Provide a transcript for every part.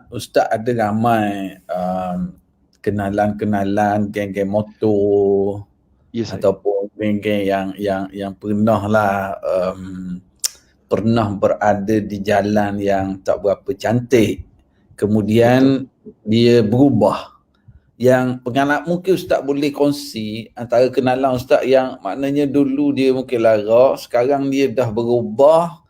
Ustaz ada ramai kenalan-kenalan geng-geng motor ataupun geng-geng yang pernah lah pernah berada di jalan yang tak berapa cantik. Kemudian dia berubah. Yang pengalaman mungkin Ustaz boleh kongsi antara kenalan Ustaz yang maknanya dulu dia mungkin larak, sekarang dia dah berubah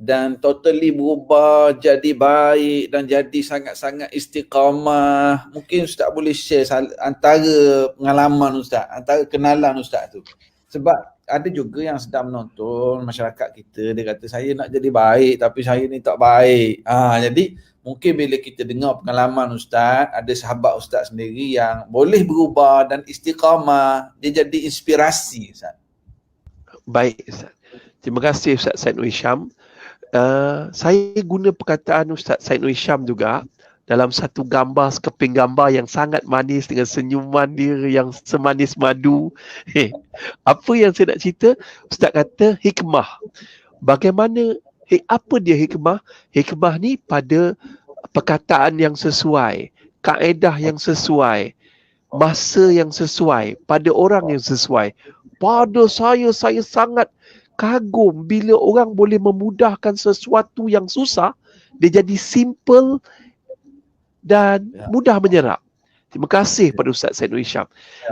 dan totally berubah jadi baik dan jadi sangat-sangat istiqamah. Mungkin Ustaz boleh share antara pengalaman Ustaz, antara kenalan Ustaz tu. Sebab ada juga yang sedang menonton masyarakat kita, dia kata saya nak jadi baik tapi saya ni tak baik. Jadi mungkin bila kita dengar pengalaman Ustaz, ada sahabat Ustaz sendiri yang boleh berubah dan istiqamah, dia jadi inspirasi Ustaz. Baik Ustaz. Terima kasih Ustaz Said Nur Hisham. Saya guna perkataan Ustaz Said Nur Hisham juga dalam satu gambar, sekeping gambar yang sangat manis dengan senyuman dia yang semanis madu. Apa yang saya nak cerita? Ustaz kata hikmah. Bagaimana, apa dia hikmah? Hikmah ni pada perkataan yang sesuai, kaedah yang sesuai, masa yang sesuai, pada orang yang sesuai. Pada saya sangat kagum bila orang boleh memudahkan sesuatu yang susah, dia jadi simple dan mudah menyerap. Terima kasih pada Ustaz Said Nur Hisham.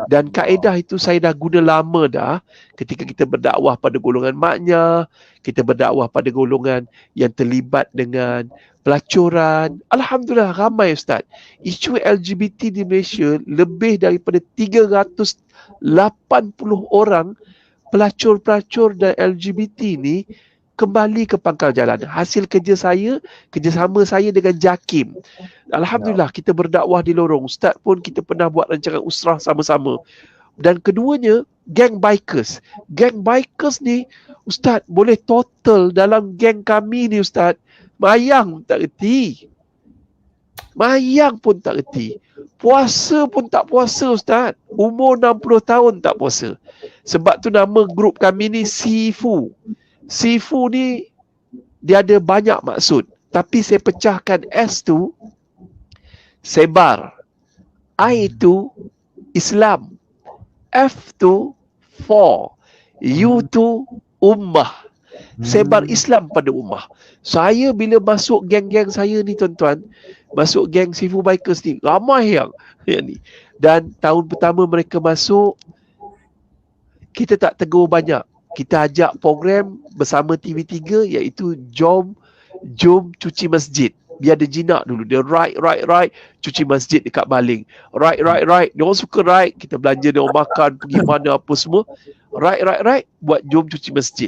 Dan kaedah itu saya dah guna lama dah ketika kita berdakwah pada golongan maknya, kita berdakwah pada golongan yang terlibat dengan pelacuran. Alhamdulillah ramai Ustaz. Isu LGBT di Malaysia lebih daripada 380 orang pelacur-pelacur dan LGBT ni kembali ke pangkal jalan. Hasil kerjasama saya dengan JAKIM. Alhamdulillah kita berdakwah di lorong. Ustaz pun kita pernah buat rancangan usrah sama-sama. Dan keduanya, geng bikers. Geng bikers ni, Ustaz boleh total dalam geng kami ni Ustaz. Mayang tak reti. Mayang pun tak reti. Puasa pun tak puasa Ustaz. Umur 60 tahun tak puasa. Sebab tu nama grup kami ni Sifu. Sifu ni dia ada banyak maksud. Tapi saya pecahkan S tu sebar. I tu Islam. F tu for. U tu ummah. Sebar Islam pada ummah. Saya bila masuk geng-geng saya ni tuan-tuan, masuk geng Sifu Bikers ni, ramai yang ni. Dan tahun pertama mereka masuk, kita tak tegur banyak. Kita ajak program bersama TV3 iaitu Jom Cuci Masjid. Dia ada jinak dulu. Dia right, cuci masjid dekat baling. Right. Dia orang suka right. Kita belanja, dia orang makan, pergi mana apa semua. Right. Buat Jom Cuci Masjid.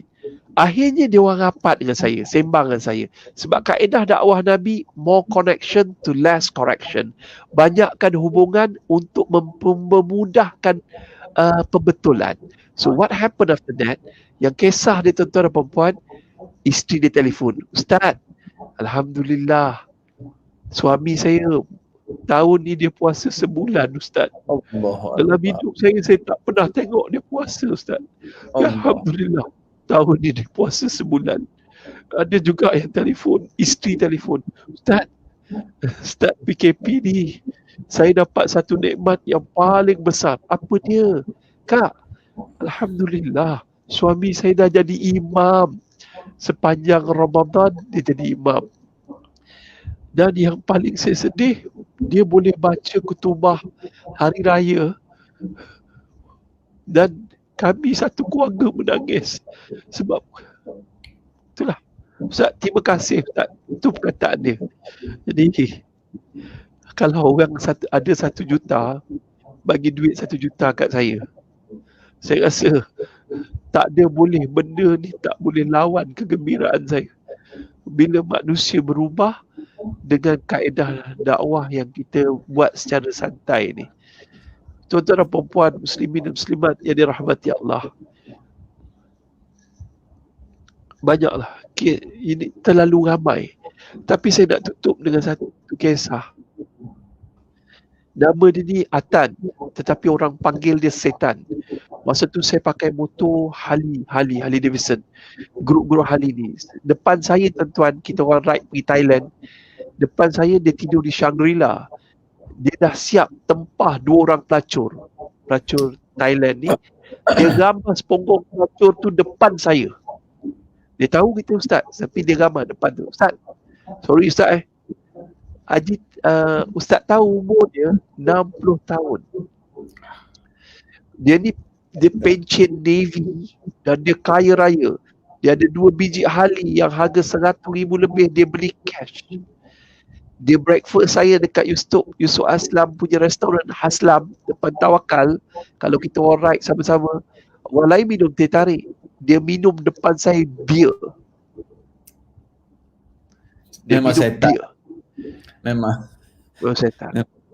Akhirnya dia orang rapat dengan saya, sembang dengan saya. Sebab kaedah dakwah Nabi, more connection to less correction. Banyakkan hubungan untuk memudahkan pembetulan. So what happened after that? Yang kisah dia tuan-tuan dan perempuan, isteri dia telefon. Ustaz, Alhamdulillah, suami saya tahun ni dia puasa sebulan Ustaz. Dalam hidup saya tak pernah tengok dia puasa Ustaz. Alhamdulillah, tahun ni dia puasa sebulan. Ada juga yang telefon, isteri telefon. Ustaz PKP ni saya dapat satu nikmat yang paling besar. Apa dia? Kak, Alhamdulillah, suami saya dah jadi imam. Sepanjang Ramadan dia jadi imam. Dan yang paling saya sedih, dia boleh baca kutubah hari raya. Dan kami satu keluarga menangis. Sebab itulah. Ustaz, terima kasih Ustaz. Itu perkataan dia. Jadi kalau orang ada 1 juta, bagi duit 1 juta kat saya rasa tak ada boleh, benda ni tak boleh lawan kegembiraan saya. Bila manusia berubah dengan kaedah dakwah yang kita buat secara santai ni. Tuan-tuan dan perempuan, muslimin dan muslimat yang dirahmati Allah. Banyaklah. Ini terlalu ramai. Tapi saya nak tutup dengan satu kisah. Nama dia ni Atan, tetapi orang panggil dia Setan. Masa tu saya pakai motor Harley Davidson. Grup Harley ni. Depan saya tuan-tuan, kita orang ride pergi Thailand. Depan saya dia tidur di Shangri-La. Dia dah siap tempah 2 orang pelacur Thailand ni. Dia gambar seponggong pelacur tu depan saya. Dia tahu kita ustaz, tapi dia gambar depan tu. Ustaz, sorry ustaz ustaz tahu umur dia 60 tahun. Dia pencen Navy dan dia kaya raya. Dia ada 2 biji Harley yang harga 100,000 lebih, dia beli cash. Dia breakfast saya dekat Yusuf Aslam punya restoran Haslam depan Tawakal. Kalau kita orang ride sama-sama, orang lain minum teh tarik, dia minum depan saya bir. Dia Memang minum setan. bir. Memang Setan.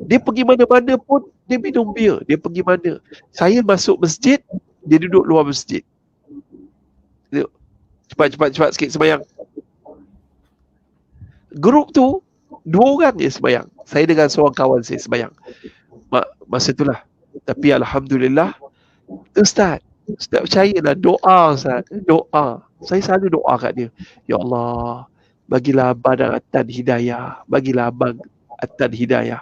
Dia pergi mana-mana pun dia minum bir. Dia pergi mana, saya masuk masjid, dia duduk luar masjid. Cepat sikit sembahyang. Grup tu 2 orang je sembahyang. Saya dengan seorang kawan saya sembahyang masa itulah. Tapi alhamdulillah, Ustaz percayalah, doa Ustaz, doa. Saya selalu doa kat dia, ya Allah, bagilah abang dan Atan hidayah, bagilah abang Atan hidayah.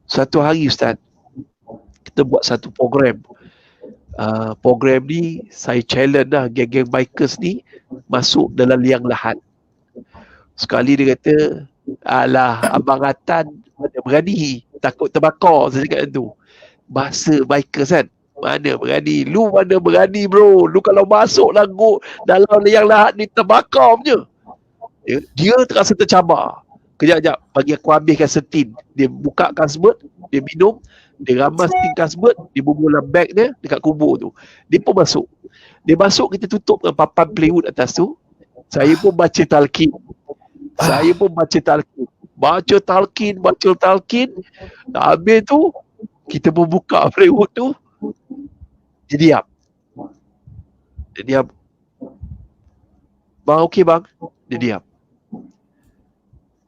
Satu hari Ustaz, kita buat satu program. Program ni saya challenge lah geng-geng bikers ni masuk dalam liang lahat. Sekali dia kata, alah, Abang Atan mana berani, takut terbakar. Saya cakap tu, bahasa bikers kan, mana berani, lu mana berani bro, lu kalau masuk dalam liang lahat ni terbakar punya. Dia terasa tercabar. Kejap-kejap, bagi aku habiskan setin. Dia buka kasbut, dia minum, dia ramas tin kasbut, dia bubur dalam beg dia dekat kubur tu. Dia pun masuk. Dia masuk, kita tutup dengan papan plywood atas tu. Saya pun baca talqin. Baca talqin. Habis tu, kita pun buka plywood tu. Dia diam. Bang, okey bang. Dia diam.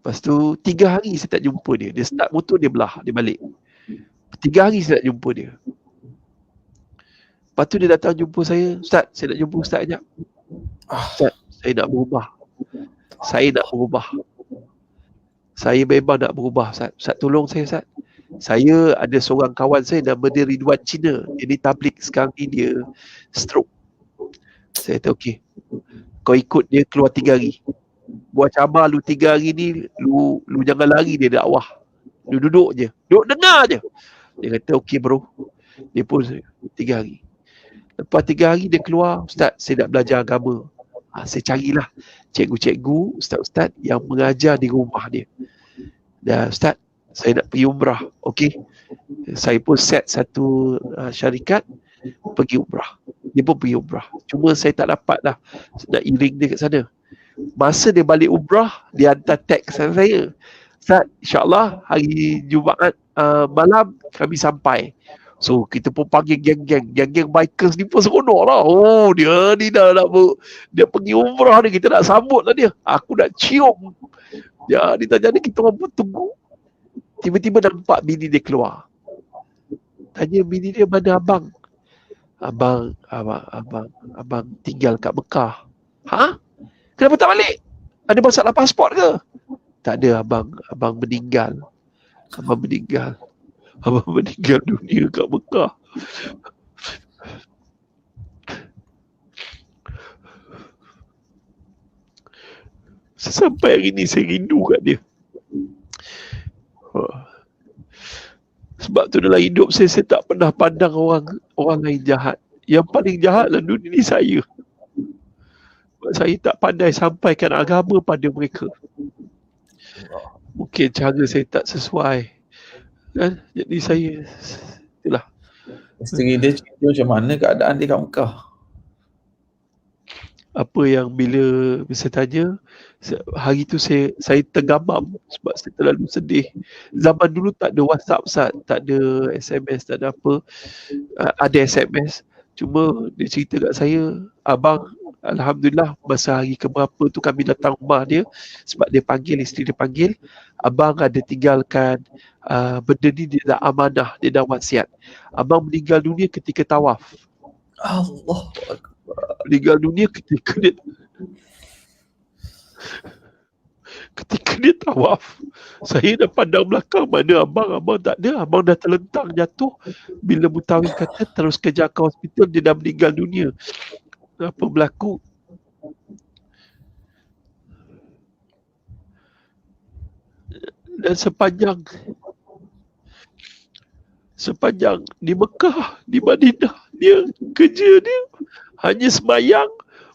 Lepas tu 3 hari saya tak jumpa dia. Dia start motor, dia belah, dia balik. 3 hari saya tak jumpa dia. Lepas tu dia datang jumpa saya, Ustaz, saya nak jumpa Ustaz sekejap. Ustaz, saya nak berubah. Saya memang nak berubah, Ustaz. Ustaz tolong saya, Ustaz. Saya ada seorang kawan saya nama dia Ridwan Cina. Dia ni tablik, sekarang ni dia stroke. Saya kata okey, kau ikut dia keluar 3 hari. Buat cabar lu 3 hari ni, lu jangan lari dia dakwah. Lu duduk je, duduk dengar je. Dia kata okey bro. Dia pun 3 hari. Lepas 3 hari dia keluar, Ustaz, saya nak belajar agama. Saya carilah cikgu-cikgu, ustaz-ustaz yang mengajar di rumah dia. Dan Ustaz, saya nak pergi umrah. Okey. Saya pun set satu syarikat pergi umrah. Dia pun pergi umrah. Cuma saya tak dapat lah nak iring dia kat sana. Masa dia balik umrah, dia hantar teks saya. Ustaz, insyaAllah hari Jumaat malam kami sampai. So kita pun panggil geng-geng bikers ni pun seronok lah. Oh, dia ni dah nak dia pergi umrah ni, kita nak sambut lah dia. Aku nak cium. Dia tanya ni, kita orang pun tunggu. Tiba-tiba nampak bini dia keluar. Tanya bini dia, mana abang? Abang tinggal kat Mekah. Ha? Kenapa tak balik? Ada masalah pasport ke? Tak ada, abang meninggal. Abang meninggal dunia kat Mekah. Sampai hari ni saya rindu kat dia. Sebab tu dalam hidup saya tak pernah pandang orang lain jahat. Yang paling jahat dalam dunia ni saya. Sebab saya tak pandai sampaikan agama pada mereka. Mungkin cara saya tak sesuai. Kan? Jadi saya, itulah. Isteri dia cerita macam mana keadaan dia kat Mekah. Apa yang bila saya tanya, hari tu saya tergamam sebab saya terlalu sedih. Zaman dulu tak ada WhatsApp, Ustaz, tak ada SMS, tak ada apa. Ada SMS. Cuma dia cerita kat saya, abang, alhamdulillah masa hari keberapa tu kami datang rumah dia, sebab dia panggil, isteri dia panggil, abang ada tinggalkan benda ni, dia dah amanah, dia dah wasiat. Abang meninggal dunia ketika tawaf. Allah. Meninggal dunia ketika dia Ketika dia tawaf, saya dah pandang belakang, mana abang tak ada, abang dah terlentang jatuh. Bila Mutawif kata terus kejar ke hospital, dia dah meninggal dunia. Apa berlaku? Dan sepanjang di Mekah, di Madinah, dia kerja dia hanya sembahyang,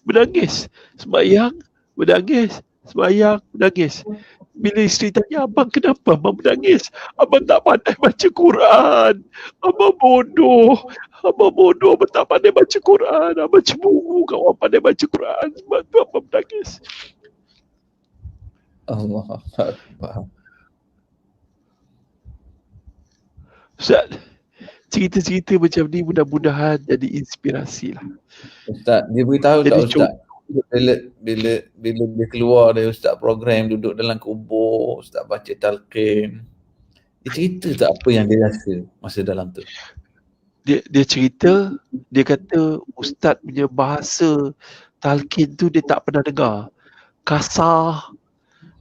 menangis, sembahyang, menangis, sembahyang, menangis. Bila isteri tanya, abang kenapa abang menangis? Abang tak pandai baca Quran. Abang bodoh, abang tak pandai baca Quran. Abang cemburu kalau abang pandai baca Quran. Sebab tu abang menangis. Allah Akbar. Ustaz, cerita-cerita macam ni mudah-mudahan jadi inspirasi lah. Ustaz, dia beritahu tak Jadi Ustaz? Bila dia keluar dari Ustaz program, duduk dalam kubur, Ustaz baca talqin. Dia cerita tak apa yang dia rasa masa dalam tu? Dia cerita, dia kata Ustaz punya bahasa talqin tu dia tak pernah dengar. Kasar.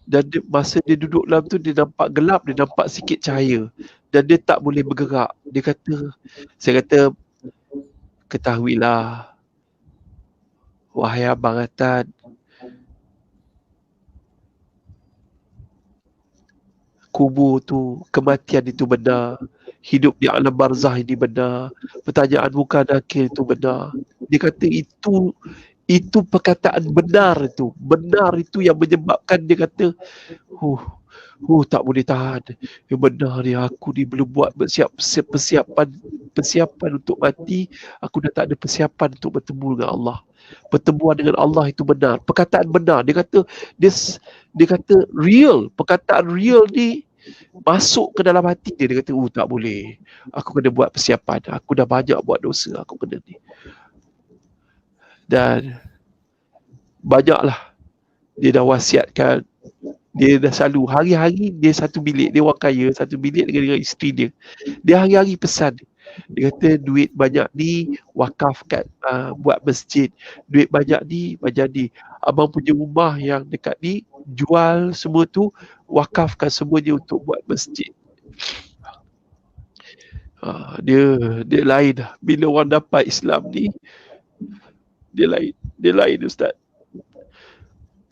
Dan masa dia duduk dalam tu, dia nampak gelap, dia nampak sikit cahaya. Dan dia tak boleh bergerak. Dia kata, saya kata, ketahuilah, wahai Abang Atan, kubur tu, kematian itu benar. Hidup di alam barzah ini benar. Pertanyaan muka nakir itu benar. Dia kata itu perkataan benar itu. Benar itu yang menyebabkan dia kata, tak boleh tahan. Yang benar ni, aku ni belum buat persiapan untuk mati. Aku dah tak ada persiapan untuk bertemu dengan Allah. Pertemuan dengan Allah itu benar. Perkataan benar. Dia kata real. Perkataan real ni masuk ke dalam hati dia. Dia kata, tak boleh. Aku kena buat persiapan. Aku dah banyak buat dosa. Aku kena ni. Dan banyaklah dia dah wasiatkan. Dia dah selalu hari-hari dia satu bilik, dia orang kaya, satu bilik dengan isteri dia. Dia hari-hari pesan. Dia kata duit banyak ni wakafkan, buat masjid. Duit banyak ni macam ni. Abang punya rumah yang dekat ni jual semua tu, wakafkan semuanya untuk buat masjid. Dia lain lah. Bila orang dapat Islam ni, dia lain Ustaz.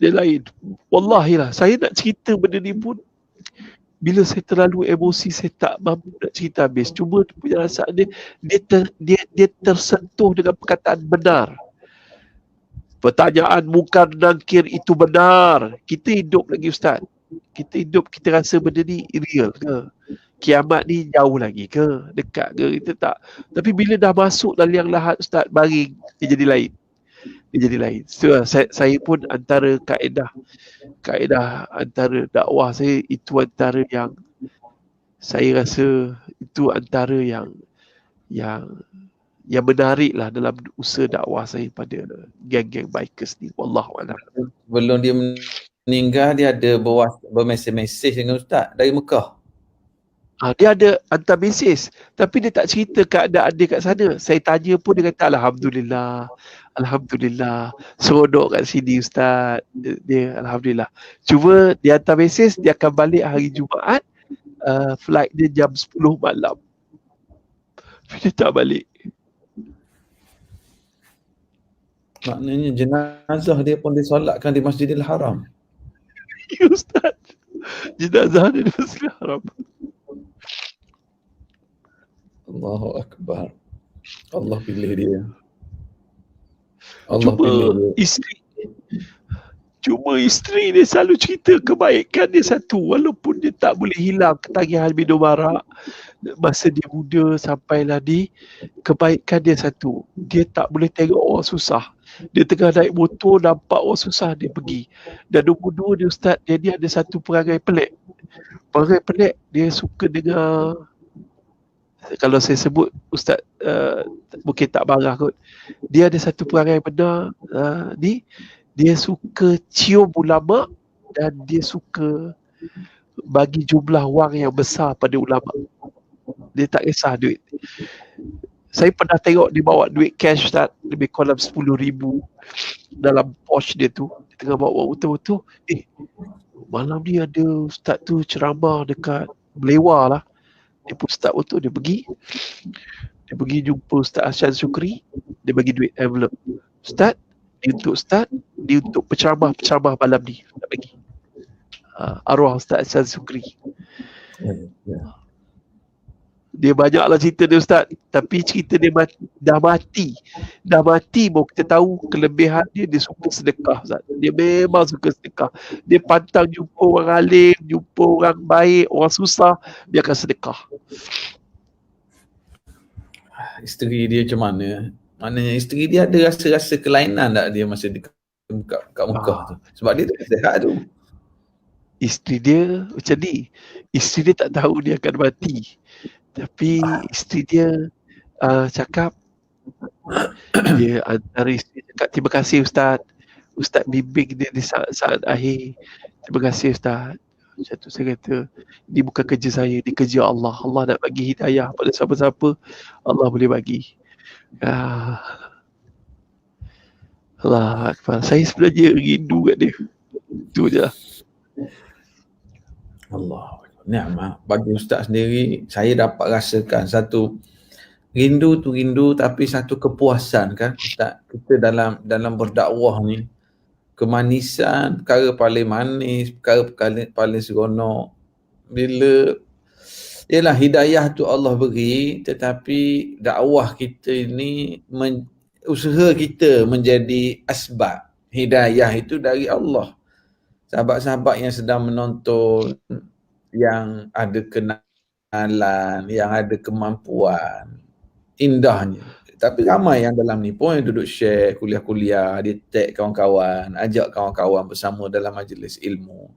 Dia lain. Wallahi lah, saya nak cerita benda ni pun, bila saya terlalu emosi, saya tak mampu nak cerita habis. Cuma punya perasaan dia tersentuh dengan perkataan benar. Pertanyaan mungkar nakir itu benar. Kita hidup lagi Ustaz. Kita hidup, kita rasa benda ni real ke? Kiamat ni jauh lagi ke? Dekat ke? Kita tak. Tapi bila dah masuk dalam liang lahat Ustaz, baring, dia jadi lain. So, saya pun antara kaedah antara dakwah saya, itu antara yang saya rasa itu antara yang menarik lah dalam usaha dakwah saya pada geng-geng bikers ni. Wallahualam. Sebelum dia meninggal, dia ada bermesej dengan Ustaz dari Mekah. Dia ada hantar mesej, tapi dia tak cerita keadaan dia kat sana. Saya tanya pun dia kata Alhamdulillah, seronok kat sini Ustaz. Dia Alhamdulillah. Cuma dia hantar mesej, dia akan balik hari Jumaat, flight dia jam 10 malam. Dia tak balik. Maknanya jenazah dia pun disolatkan di Masjidil Haram. Ya Ustaz, jenazah dia di Masjidil Haram. Allahu Akbar. Allah pilih dia. Cuma isteri dia selalu cerita kebaikan dia satu, walaupun dia tak boleh hilang ketagihan minum arak masa dia muda sampailah di, kebaikan dia satu, dia tak boleh tengok orang susah. Dia tengah naik motor, nampak orang susah, dia pergi. Dan nombor dua dia Ustaz, dia ada satu perangai pelik. Dia suka dengar, kalau saya sebut Ustaz mungkin tak marah kot. Dia ada satu perangai benar dia suka cium ulama dan dia suka bagi jumlah wang yang besar pada ulama. Dia tak kisah duit. Saya pernah tengok dia bawa duit cash Ustaz, lebih kurang 10,000 dalam pouch dia tu. Dia tengah bawa betul-betul. malam ni ada ustaz tu ceramah dekat Belewa lah. Dia pun ustaz betul, dia pergi jumpa Ustaz Asyad Syukri, dia bagi duit envelope. Ustaz, dia untuk penceramah malam ni, nak bagi. Arwah Ustaz Asyad Syukri. Dia banyaklah cerita dia Ustaz, tapi cerita dia dah mati baru kita tahu kelebihan dia suka sedekah Ustaz. Dia memang suka sedekah. Dia pantang jumpa orang alim, jumpa orang baik, orang susah, dia akan sedekah. Isteri dia macam mana? Maknanya isteri dia ada rasa-rasa kelainan tak dia masa dia kat Mekah tu? Sebab dia tak sihat tu. Isteri dia macam ni. Isteri dia tak tahu dia akan mati. Tapi isteri dia cakap, dia antara isteri cakap, terima kasih Ustaz bimbing dia di saat akhir. Terima kasih Ustaz. Macam tu saya kata, ini bukan kerja saya, ini kerja Allah. Allah nak bagi hidayah pada siapa-siapa, Allah boleh bagi. Allah Akbar. Saya sebenarnya rindu kat dia. Itu je lah. Allah. Ni'mah. Bagi ustaz sendiri, saya dapat rasakan satu rindu tapi satu kepuasan kan ustaz. Kita dalam berdakwah ni, kemanisan, perkara paling manis, perkara paling seronok bila ialah hidayah tu Allah beri, tetapi dakwah kita ini usaha kita menjadi asbab. Hidayah itu dari Allah. Sahabat-sahabat yang sedang menonton, yang ada kenalan, yang ada kemampuan, indahnya. Tapi ramai yang dalam ni pun yang duduk share kuliah-kuliah, dia tag kawan-kawan, ajak kawan-kawan bersama dalam majlis ilmu.